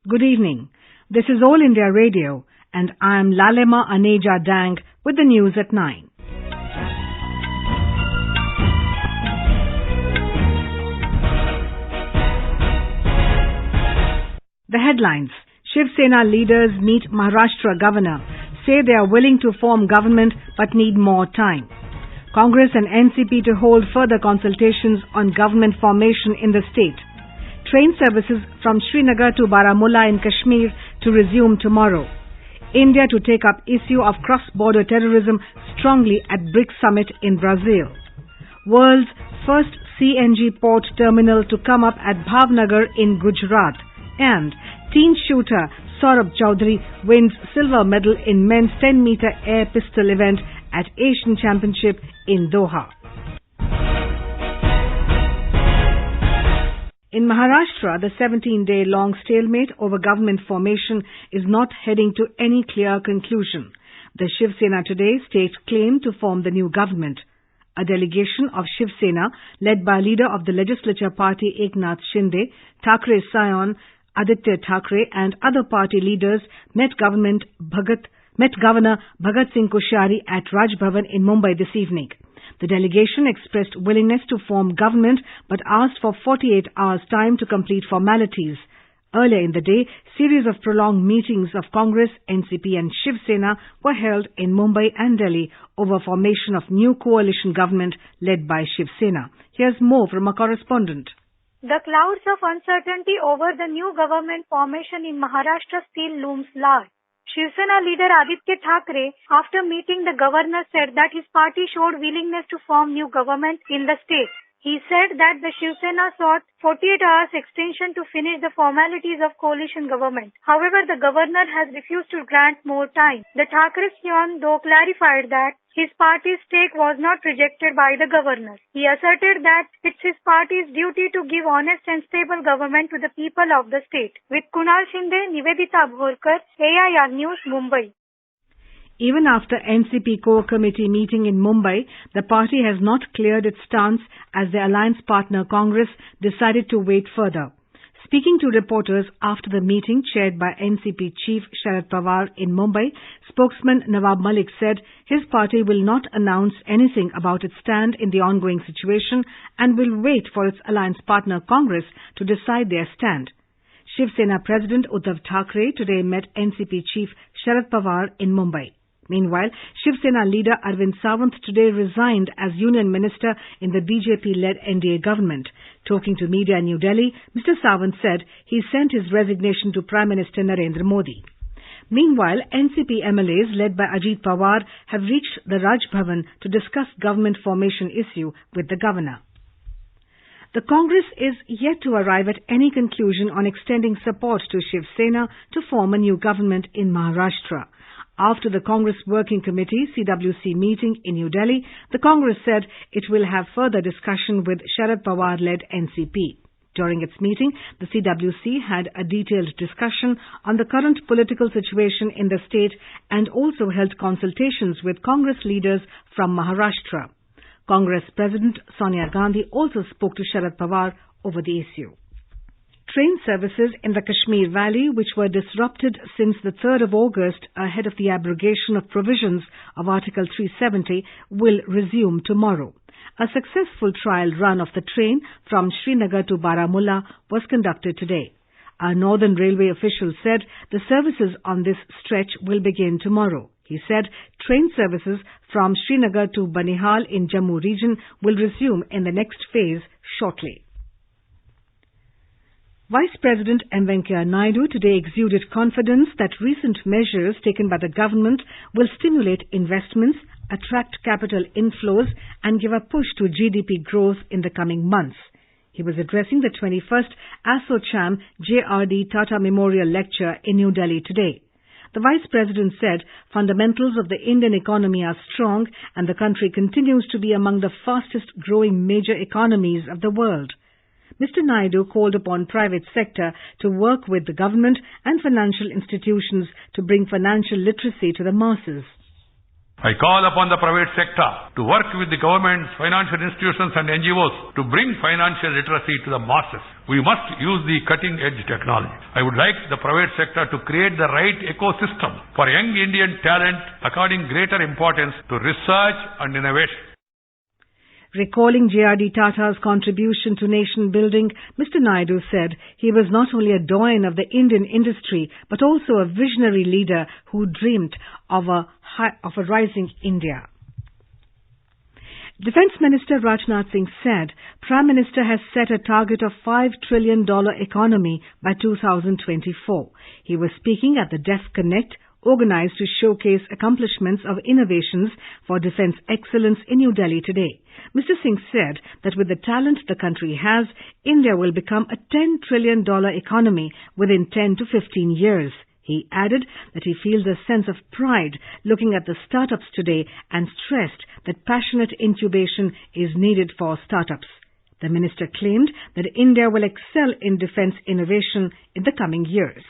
Good evening. This is All India Radio and I am Lalema Aneja Dang with the news at 9. The headlines. Shiv Sena leaders meet Maharashtra Governor, say they are willing to form government but need more time. Congress and NCP to hold further consultations on government formation in the state. Train services from Srinagar to Baramulla in Kashmir to resume tomorrow. India to take up issue of cross-border terrorism strongly at BRICS summit in Brazil. World's first CNG port terminal to come up at Bhavnagar in Gujarat. And teen shooter Saurabh Chaudhary wins silver medal in men's 10-meter air pistol event at Asian Championship in Doha. In Maharashtra, the 17-day-long stalemate over government formation is not heading to any clear conclusion. The Shiv Sena today staked claim to form the new government. A delegation of Shiv Sena, led by leader of the legislature party Eknath Shinde, Thackeray Scion, Aditya Thackeray and other party leaders met Governor Bhagat Singh Koshari at Raj Bhavan in Mumbai this evening. The delegation expressed willingness to form government but asked for 48 hours time to complete formalities. Earlier in the day, series of prolonged meetings of Congress, NCP and Shiv Sena were held in Mumbai and Delhi over formation of new coalition government led by Shiv Sena. Here's more from a correspondent. The clouds of uncertainty over the new government formation in Maharashtra still looms large. Shiv Sena leader Aditya Thackeray, after meeting the governor, said that his party showed willingness to form new government in the state. He said that the Shiv Sena sought 48 hours extension to finish the formalities of coalition government. However, the governor has refused to grant more time. The Thackeray Scion, though, clarified that his party's stake was not rejected by the governor. He asserted that it's his party's duty to give honest and stable government to the people of the state. With Kunal Shinde, Nivedita Bhorkar, AIR News, Mumbai. Even after NCP core committee meeting in Mumbai, the party has not cleared its stance as the alliance partner Congress decided to wait further. Speaking to reporters after the meeting chaired by NCP chief Sharad Pawar in Mumbai, spokesman Nawab Malik said his party will not announce anything about its stand in the ongoing situation and will wait for its alliance partner Congress to decide their stand. Shiv Sena President Uddhav Thackeray today met NCP chief Sharad Pawar in Mumbai. Meanwhile, Shiv Sena leader Arvind Sawant today resigned as union minister in the BJP-led NDA government. Talking to media in New Delhi, Mr. Sawant said he sent his resignation to Prime Minister Narendra Modi. Meanwhile, NCP MLAs led by Ajit Pawar have reached the Raj Bhavan to discuss government formation issue with the governor. The Congress is yet to arrive at any conclusion on extending support to Shiv Sena to form a new government in Maharashtra. After the Congress Working Committee CWC meeting in New Delhi, the Congress said it will have further discussion with Sharad Pawar-led NCP. During its meeting, the CWC had a detailed discussion on the current political situation in the state and also held consultations with Congress leaders from Maharashtra. Congress President Sonia Gandhi also spoke to Sharad Pawar over the issue. Train services in the Kashmir Valley, which were disrupted since the 3rd of August ahead of the abrogation of provisions of Article 370, will resume tomorrow. A successful trial run of the train from Srinagar to Baramulla was conducted today. A Northern Railway official said the services on this stretch will begin tomorrow. He said train services from Srinagar to Banihal in Jammu region will resume in the next phase shortly. Vice President M. Venkaiah Naidu today exuded confidence that recent measures taken by the government will stimulate investments, attract capital inflows and give a push to GDP growth in the coming months. He was addressing the 21st ASSOCHAM JRD Tata Memorial Lecture in New Delhi today. The Vice President said fundamentals of the Indian economy are strong and the country continues to be among the fastest growing major economies of the world. Mr. Naidu called upon private sector to work with the government and financial institutions to bring financial literacy to the masses. I call upon the private sector to work with the governments, financial institutions and NGOs to bring financial literacy to the masses. We must use the cutting-edge technology. I would like the private sector to create the right ecosystem for young Indian talent, according greater importance to research and innovation. Recalling J.R.D. Tata's contribution to nation building, Mr. Naidu said he was not only a doyen of the Indian industry, but also a visionary leader who dreamed of a rising India. Defence Minister Rajnath Singh said Prime Minister has set a target of $5 trillion economy by 2024. He was speaking at the Deaf Connect, organized to showcase accomplishments of innovations for defence excellence in New Delhi today. Mr. Singh said that with the talent the country has, India will become a $10 trillion economy within 10 to 15 years. He added that he feels a sense of pride looking at the startups today and stressed that passionate incubation is needed for startups. The minister claimed that India will excel in defence innovation in the coming years.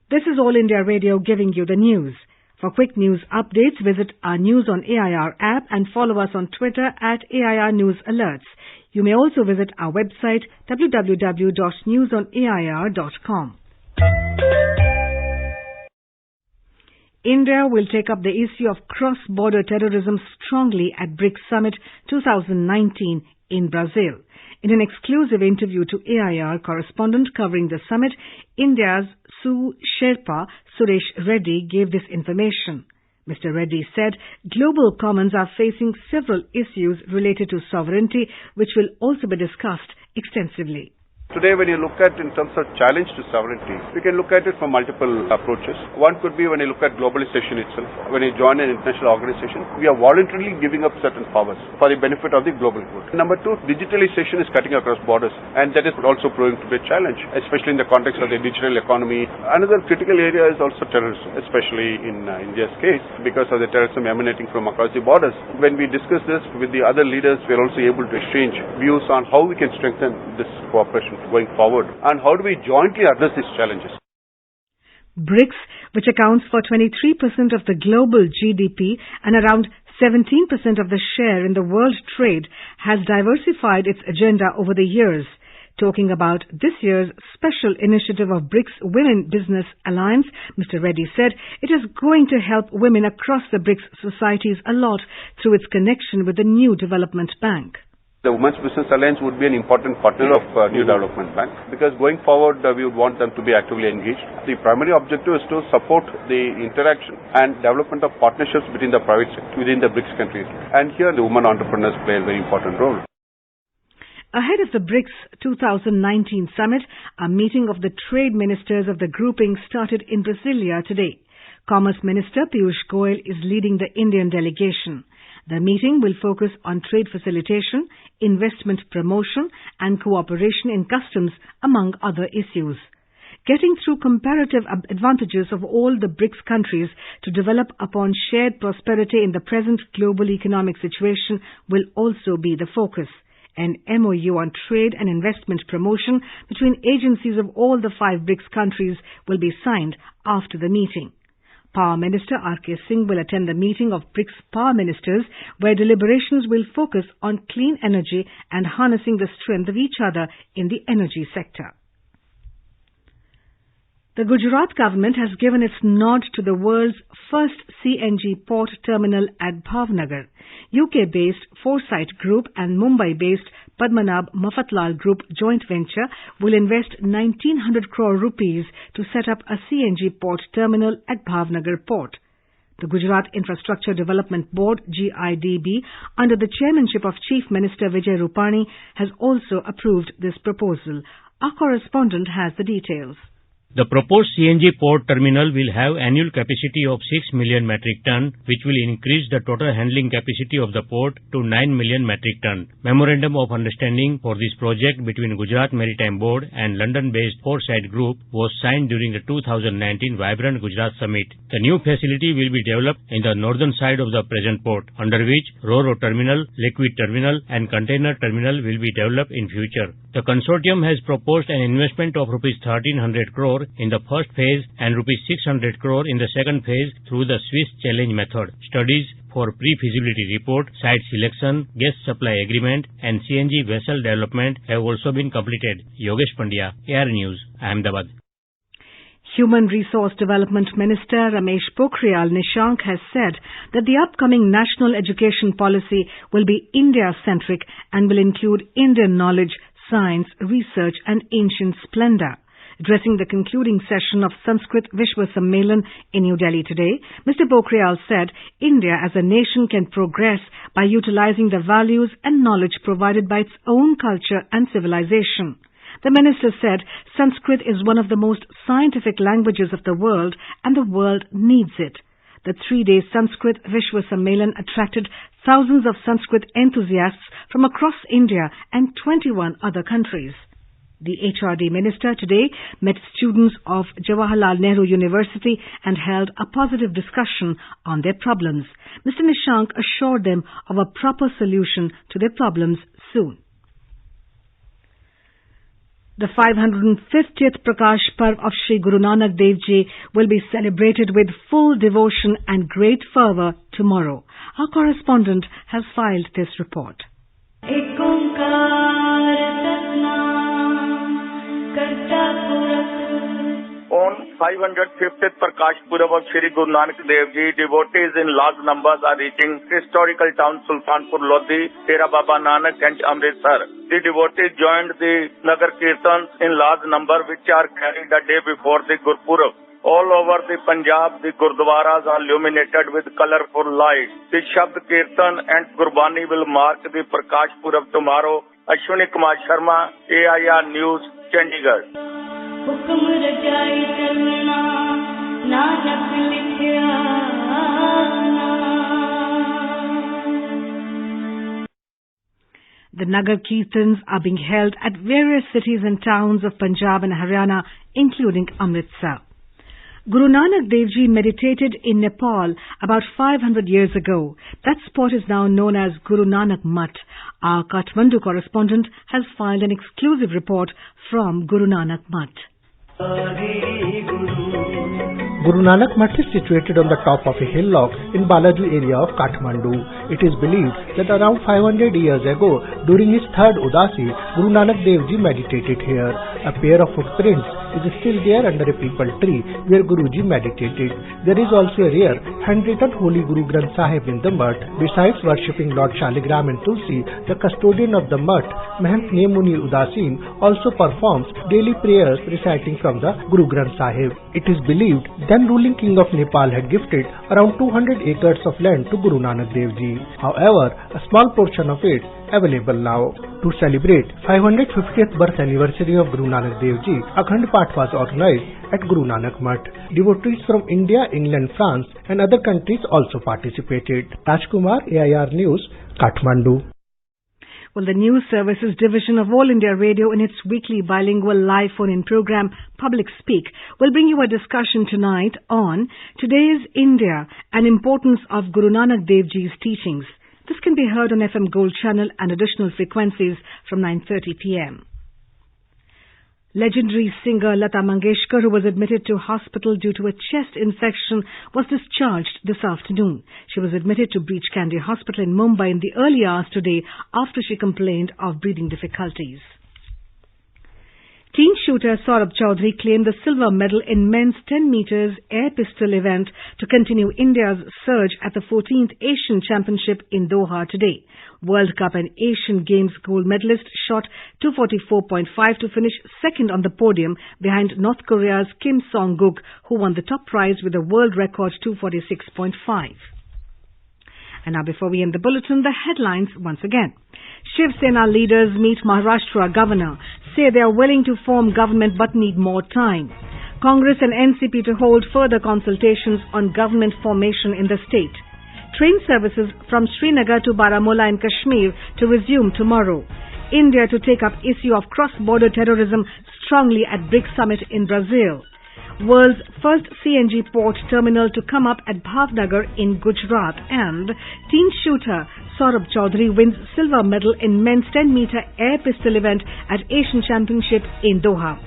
This is All India Radio giving you the news. For quick news updates, visit our News on AIR app and follow us on Twitter at AIR News Alerts. You may also visit our website www.newsonair.com. India will take up the issue of cross-border terrorism strongly at BRICS Summit 2019 in Brazil. In an exclusive interview to AIR correspondent covering the summit, India's Sue Sherpa Suresh Reddy gave this information. Mr. Reddy said global commons are facing several issues related to sovereignty, which will also be discussed extensively. Today, when you look at in terms of challenge to sovereignty, we can look at it from multiple approaches. One could be when you look at globalization itself. When you join an international organization, we are voluntarily giving up certain powers for the benefit of the global good. Number two, digitalization is cutting across borders, and that is also proving to be a challenge, especially in the context of the digital economy. Another critical area is also terrorism, especially in India's case, because of the terrorism emanating from across the borders. When we discuss this with the other leaders, we are also able to exchange views on how we can strengthen this cooperation going forward and how do we jointly address these challenges. BRICS, which accounts for 23% of the global GDP and around 17% of the share in the world trade, has diversified its agenda over the years. Talking about this year's special initiative of BRICS Women Business Alliance, Mr. Reddy said it is going to help women across the BRICS societies a lot through its connection with the New Development Bank. The Women's Business Alliance would be an important partner of New Development Bank because going forward we would want them to be actively engaged. The primary objective is to support the interaction and development of partnerships between the private sector within the BRICS countries. And here the women entrepreneurs play a very important role. Ahead of the BRICS 2019 summit, a meeting of the trade ministers of the grouping started in Brasilia today. Commerce Minister Piyush Goyal is leading the Indian delegation. The meeting will focus on trade facilitation, investment promotion and cooperation in customs, among other issues. Getting through comparative advantages of all the BRICS countries to develop upon shared prosperity in the present global economic situation will also be the focus. An MOU on trade and investment promotion between agencies of all the 5 BRICS countries will be signed after the meeting. Power Minister R.K. Singh will attend the meeting of BRICS Power Ministers, where deliberations will focus on clean energy and harnessing the strength of each other in the energy sector. The Gujarat government has given its nod to the world's first CNG port terminal at Bhavnagar. UK-based Foresight Group and Mumbai-based Padmanabh Mafatlal Group joint venture will invest 1,900 crore rupees to set up a CNG port terminal at Bhavnagar port. The Gujarat Infrastructure Development Board, GIDB, under the chairmanship of Chief Minister Vijay Rupani, has also approved this proposal. Our correspondent has the details. The proposed CNG port terminal will have annual capacity of 6 million metric ton, which will increase the total handling capacity of the port to 9 million metric ton. Memorandum of understanding for this project between Gujarat Maritime Board and London-based Foresight Group was signed during the 2019 Vibrant Gujarat Summit. The new facility will be developed in the northern side of the present port, under which Ro-Ro terminal, liquid terminal and container terminal will be developed in future. The consortium has proposed an investment of rupees 1,300 crore in the first phase and rupees 600 crore in the second phase through the Swiss challenge method. Studies for pre-feasibility report, site selection, gas supply agreement and CNG vessel development have also been completed. Yogesh Pandya, AR News, Ahmedabad. Human Resource Development Minister Ramesh Pokhriyal Nishank has said that the upcoming national education policy will be India-centric and will include Indian knowledge, science, research and ancient splendor. Addressing the concluding session of Sanskrit Vishwa Sammelan in New Delhi today, Mr. Pokhriyal said India as a nation can progress by utilizing the values and knowledge provided by its own culture and civilization. The minister said Sanskrit is one of the most scientific languages of the world and the world needs it. The 3-day Sanskrit Vishwa Sammelan attracted thousands of Sanskrit enthusiasts from across India and 21 other countries. The HRD minister today met students of Jawaharlal Nehru University and held a positive discussion on their problems. Mr. Nishank assured them of a proper solution to their problems soon. The 550th Prakash Parv of Sri Guru Nanak Dev Ji will be celebrated with full devotion and great fervour tomorrow. Our correspondent has filed this report. On 550th Prakash Purab of Shri Guru Nanak Dev Ji, devotees in large numbers are reaching historical town Sultanpur Lodhi, Tera Baba Nanak and Amritsar. The devotees joined the Nagar Kirtans in large number which are carried a day before the Gurpurab. All over the Punjab, the Gurdwaras are illuminated with colorful lights. The Shabd Kirtan and Gurbani will mark the Prakash Purab tomorrow. Ashwini Kumar Sharma, AIR News, Chandigarh. The Nagar Kirtans are being held at various cities and towns of Punjab and Haryana, including Amritsar. Guru Nanak Dev Ji meditated in Nepal about 500 years ago. That spot is now known as Guru Nanak Mutt. Our Kathmandu correspondent has filed an exclusive report from Guru Nanak Mutt. Guru Nanak Mutt is situated on the top of a hillock in Balaju area of Kathmandu. It is believed that around 500 years ago, during his third Udasi, Guru Nanak Dev Ji meditated here. A pair of footprints is still there under a peepal tree where Guruji meditated. There is also a rare handwritten Holy Guru Granth Sahib in the Mutt. Besides worshipping Lord Shaligram and Tulsi, the custodian of the Mutt, Mahant Nemuni Udasin, also performs daily prayers reciting from the Guru Granth Sahib. It is believed then ruling king of Nepal had gifted around 200 acres of land to Guru Nanak Dev Ji. However, a small portion of it available now. To celebrate 550th birth anniversary of Guru Nanak Dev Ji, Akhand Path was organized at Guru Nanak Mutt. Devotees from India, England, France and other countries also participated. Rajkumar, AIR News, Kathmandu. Well, the News Services Division of All India Radio in its weekly bilingual live phone-in program, Public Speak, will bring you a discussion tonight on Today's India and importance of Guru Nanak Dev Ji's teachings. This can be heard on FM Gold channel and additional frequencies from 9:30 p.m. Legendary singer Lata Mangeshkar, who was admitted to hospital due to a chest infection, was discharged this afternoon. She was admitted to Breach Candy Hospital in Mumbai in the early hours today after she complained of breathing difficulties. Teen shooter Saurabh Chaudhary claimed the silver medal in men's 10 meters air pistol event to continue India's surge at the 14th Asian Championship in Doha today. World Cup and Asian Games gold medalist shot 244.5 to finish second on the podium behind North Korea's Kim Song-guk, who won the top prize with a world record 246.5. And now before we end the bulletin, the headlines once again. Shiv Sena leaders meet Maharashtra Governor, say they are willing to form government but need more time. Congress and NCP to hold further consultations on government formation in the state. Train services from Srinagar to Baramulla in Kashmir to resume tomorrow. India to take up issue of cross-border terrorism strongly at BRICS summit in Brazil. world's first CNG port terminal to come up at Bhavnagar in Gujarat, and teen shooter Saurabh Chaudhary wins silver medal in men's 10-meter air pistol event at Asian Championship in Doha.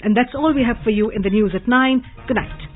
And that's all we have for you in the news at 9. Good night.